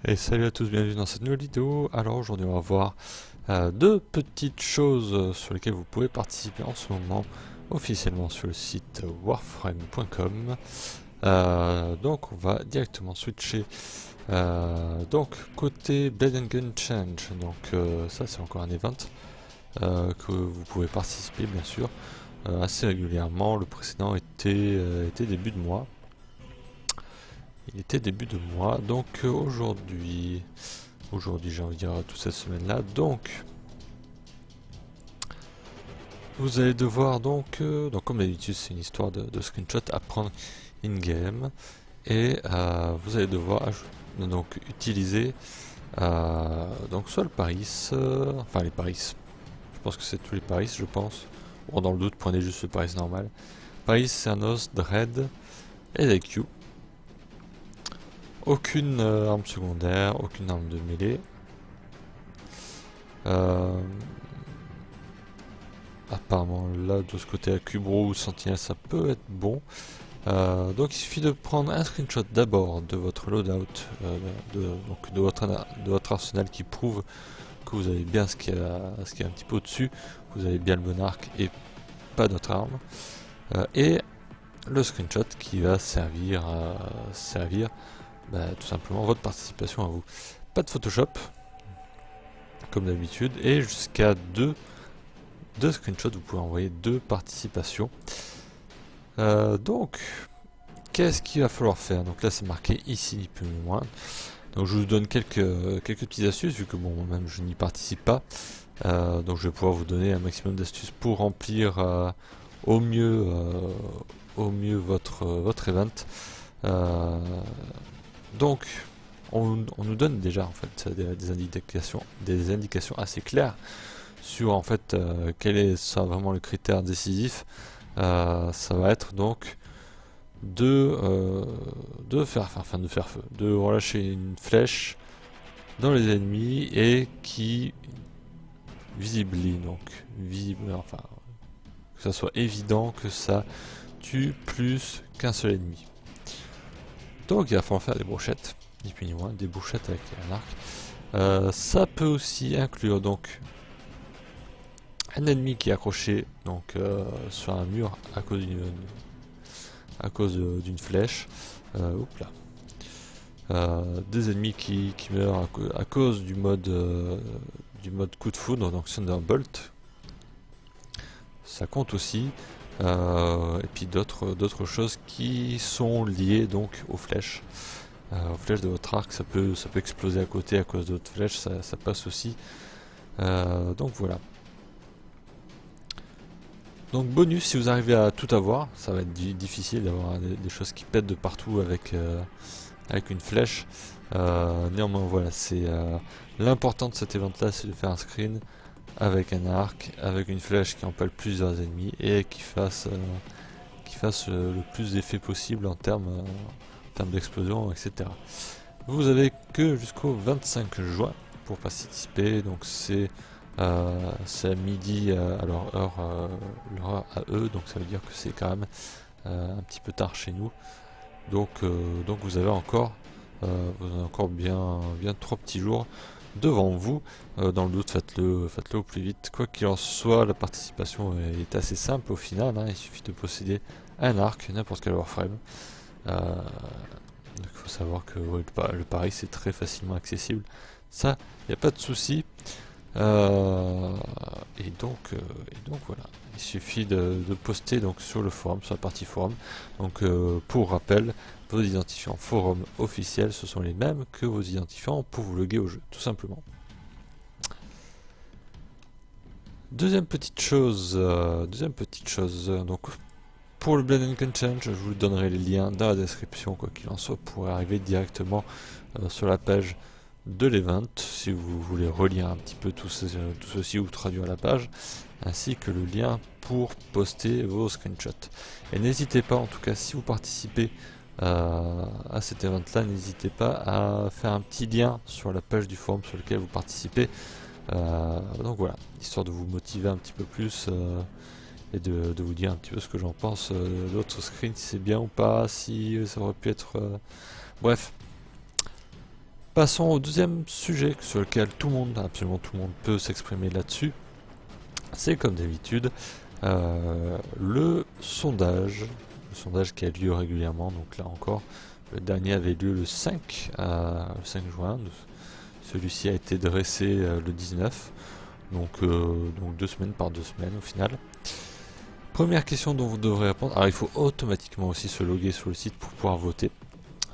Et salut à tous, bienvenue dans cette nouvelle vidéo. Alors aujourd'hui on va voir deux petites choses sur lesquelles vous pouvez participer en ce moment officiellement sur le site warframe.com. Donc on va directement switcher donc côté Blade and Gun Change. Donc ça c'est encore un event que vous pouvez participer bien sûr assez régulièrement. Le précédent était début de mois. Il était début de mois, donc aujourd'hui j'ai envie de dire toute cette semaine là, donc vous allez devoir donc comme d'habitude c'est une histoire de screenshot à prendre in-game, et vous allez devoir donc utiliser donc soit le Paris, enfin les Paris, je pense que c'est tous les Paris je pense, bon dans le doute prenez juste le Paris normal, Paris, Cernos, Dread et les Q. Aucune arme secondaire, aucune arme de mêlée. Apparemment là de ce côté à Cubro ou Sentinelle ça peut être bon. Donc il suffit de prendre un screenshot d'abord de votre loadout, donc de votre arsenal qui prouve que vous avez bien ce qui est un petit peu au-dessus, vous avez bien le bon arc et pas d'autre arme. Et le screenshot qui va servir tout simplement votre participation à vous. Pas de Photoshop, comme d'habitude, et jusqu'à deux screenshots, vous pouvez envoyer deux participations. Donc, qu'est-ce qu'il va falloir faire? Donc là, c'est marqué ici, ni plus ni moins. Donc je vous donne quelques petites astuces, vu que bon, moi-même je n'y participe pas. Donc je vais pouvoir vous donner un maximum d'astuces pour remplir au mieux votre event. Donc on nous donne déjà en fait des indications assez claires sur en fait quel est vraiment le critère décisif. Ça va être donc de faire feu, de relâcher une flèche dans les ennemis et qui enfin que ça soit évident que ça tue plus qu'un seul ennemi. Donc il va falloir faire des brochettes, ni plus ni moins, des brochettes avec un arc. Ça peut aussi inclure donc un ennemi qui est accroché donc sur un mur à cause d'une flèche. Des ennemis qui meurent à cause du mode coup de foudre, donc Thunderbolt. Ça compte aussi. Et puis d'autres choses qui sont liées donc aux flèches de votre arc. Ça peut exploser à côté à cause d'autres flèches, ça passe aussi. Donc voilà. Donc bonus, si vous arrivez à tout avoir, ça va être difficile d'avoir des choses qui pètent de partout avec une flèche. Néanmoins voilà, c'est l'important de cet event là, c'est de faire un screen avec un arc, avec une flèche qui empale plusieurs ennemis et qui fasse le plus d'effet possible en termes d'explosion, etc. Vous avez que jusqu'au 25 juin pour participer, donc c'est à midi à leur heure à eux, donc ça veut dire que c'est quand même un petit peu tard chez nous. Donc vous avez encore bien 3 petits jours devant vous. Dans le doute, faites-le au plus vite. Quoi qu'il en soit, la participation est assez simple au final, hein. Il suffit de posséder un arc, n'importe quel Warframe. Il faut savoir que le pari c'est très facilement accessible. Ça, il n'y a pas de souci. Et donc voilà. Il suffit de poster donc sur le forum, sur la partie forum. Donc pour rappel, vos identifiants forum officiels, ce sont les mêmes que vos identifiants pour vous loguer au jeu, tout simplement. Deuxième petite chose, donc pour le Blade and Gun Challenge, je vous donnerai les liens dans la description, quoi qu'il en soit, pour arriver directement sur la page de l'event, si vous voulez relire un petit peu tout ceci ou traduire la page, ainsi que le lien pour poster vos screenshots. Et n'hésitez pas, en tout cas, si vous participez à cet event là, n'hésitez pas à faire un petit lien sur la page du forum sur lequel vous participez. Donc voilà, histoire de vous motiver un petit peu plus et de vous dire un petit peu ce que j'en pense de votre screen, si c'est bien ou pas, si ça aurait pu être... bref. Passons au deuxième sujet sur lequel tout le monde, absolument tout le monde peut s'exprimer là-dessus. C'est comme d'habitude le sondage qui a lieu régulièrement. Donc là encore, le dernier avait lieu le 5 juin. Celui-ci a été dressé le 19. Donc 2 semaines par 2 semaines au final. Première question dont vous devrez répondre. Alors il faut automatiquement aussi se loguer sur le site pour pouvoir voter.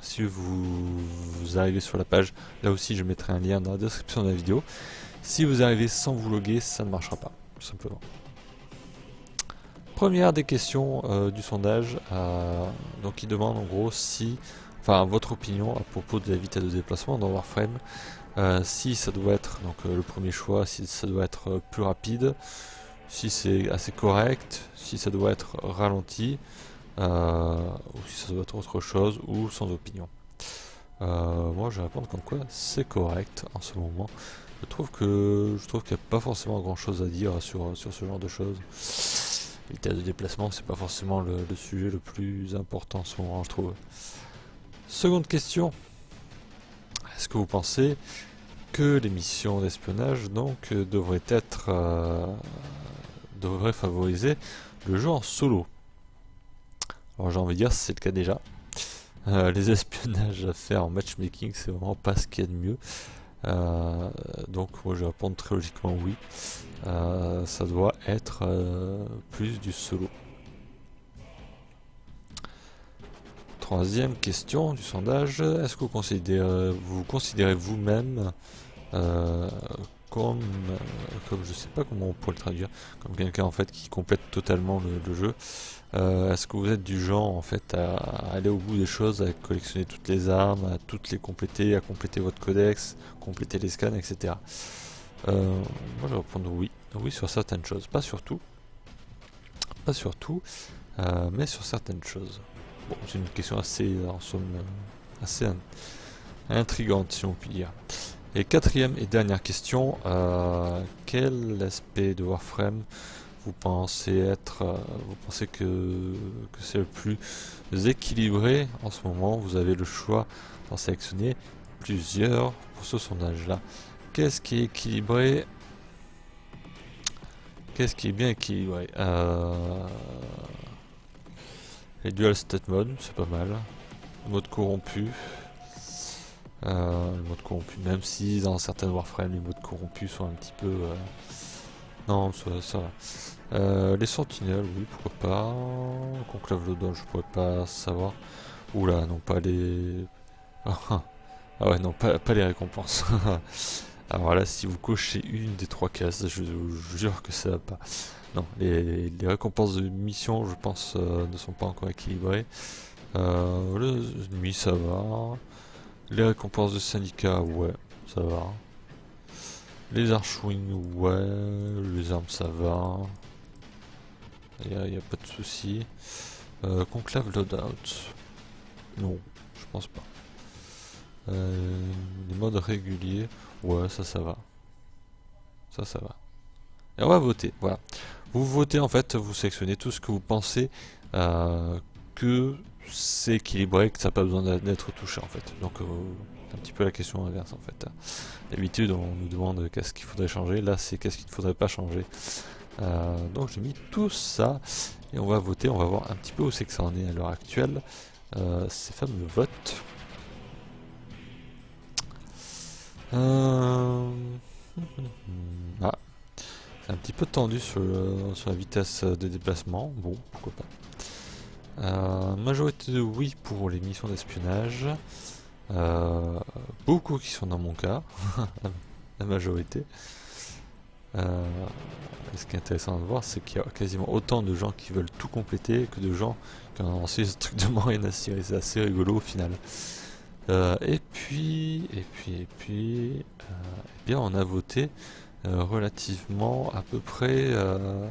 Si vous arrivez sur la page, là aussi je mettrai un lien dans la description de la vidéo. Si vous arrivez sans vous loguer, ça ne marchera pas, tout simplement. Première des questions du sondage, donc il demande en gros votre opinion à propos de la vitesse de déplacement dans Warframe. Si ça doit être, donc le premier choix, si ça doit être plus rapide, si c'est assez correct, si ça doit être ralenti, ou si ça doit être autre chose, ou sans opinion. Moi je vais répondre comme quoi c'est correct en ce moment. Je trouve qu'il n'y a pas forcément grand chose à dire sur ce genre de choses. Vitesse de déplacement, c'est pas forcément le sujet le plus important en ce moment, je trouve. Seconde question. Est-ce que vous pensez que les missions d'espionnage devraient favoriser le jeu en solo? Alors j'ai envie de dire c'est le cas déjà. Les espionnages à faire en matchmaking, c'est vraiment pas ce qu'il y a de mieux. Donc moi je vais répondre très logiquement oui. Ça doit être plus du solo. Troisième question du sondage. Est-ce que vous considérez vous-même comme je sais pas comment on pourrait le traduire, comme quelqu'un en fait qui complète totalement le jeu? Est-ce que vous êtes du genre en fait à aller au bout des choses, à collectionner toutes les armes, à toutes les compléter, à compléter votre codex, compléter les scans, etc. Moi je vais répondre oui. Oui sur certaines choses, pas sur tout, mais sur certaines choses. Bon, c'est une question assez, en somme, assez intrigante si on peut dire. Et quatrième et dernière question, quel aspect de Warframe vous pensez que c'est le plus équilibré en ce moment? Vous avez le choix d'en sélectionner plusieurs pour ce sondage là. Qu'est-ce qui est équilibré? Qu'est-ce qui est bien équilibré? Les dual stat mode, c'est pas mal. Le mode corrompu. Même si dans certaines Warframe les modes corrompus sont un petit peu... Non, ça va. Les sentinelles, oui, pourquoi pas. Conclave Loadout, je pourrais pas savoir. Oula, non, pas les... ah ouais, non, pas les récompenses. Alors là, si vous cochez une des 3 cases, je vous jure que ça va pas. Non, les récompenses de mission, je pense, ne sont pas encore équilibrées. Les ennemis, ça va. Les récompenses de syndicat, ouais, ça va. Les archwings, ouais. Les armes, ça va. Y a pas de souci. Conclave Loadout, non, je pense pas. Les modes réguliers, ouais, ça va. Ça va. Et on va voter, voilà. Vous votez en fait, vous sélectionnez tout ce que vous pensez que c'est équilibré, que ça n'a pas besoin d'être touché en fait. Donc c'est un petit peu la question inverse en fait. D'habitude on nous demande qu'est-ce qu'il faudrait changer, là c'est qu'est-ce qu'il ne faudrait pas changer. Donc j'ai mis tout ça et on va voter, on va voir un petit peu où c'est que ça en est à l'heure actuelle, ces fameux votes. Ah, c'est un petit peu tendu sur la vitesse de déplacement, bon pourquoi pas. Majorité de oui pour les missions d'espionnage, beaucoup qui sont dans mon cas, la majorité. Ce qui est intéressant de voir, c'est qu'il y a quasiment autant de gens qui veulent tout compléter que de gens qui en ont strictement rien à cirer. C'est assez rigolo au final. Et puis, bien on a voté relativement à peu près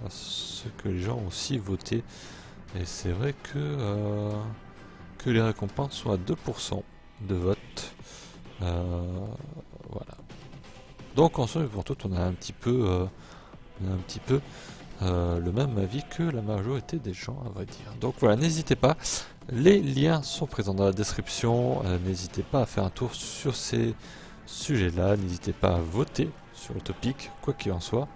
ce que les gens ont aussi voté. Et c'est vrai que les récompenses sont à 2% de vote. Voilà. Donc en somme pour tout, on a un petit peu, le même avis que la majorité des gens, à vrai dire. Donc voilà, n'hésitez pas, Les liens sont présents dans la description, n'hésitez pas à faire un tour sur ces sujets-là, n'hésitez pas à voter sur le topic, quoi qu'il en soit.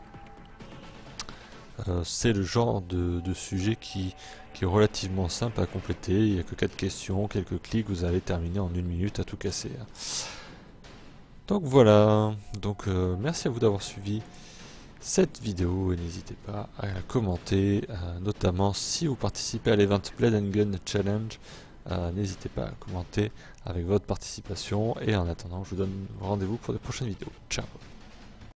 C'est le genre de sujet qui est relativement simple à compléter, il n'y a que 4 questions, quelques clics, vous allez terminer en 1 minute à tout casser. Donc voilà, merci à vous d'avoir suivi cette vidéo et n'hésitez pas à la commenter, notamment si vous participez à l'Event Blade & Gun Challenge, n'hésitez pas à commenter avec votre participation et en attendant je vous donne rendez-vous pour de prochaines vidéos. Ciao.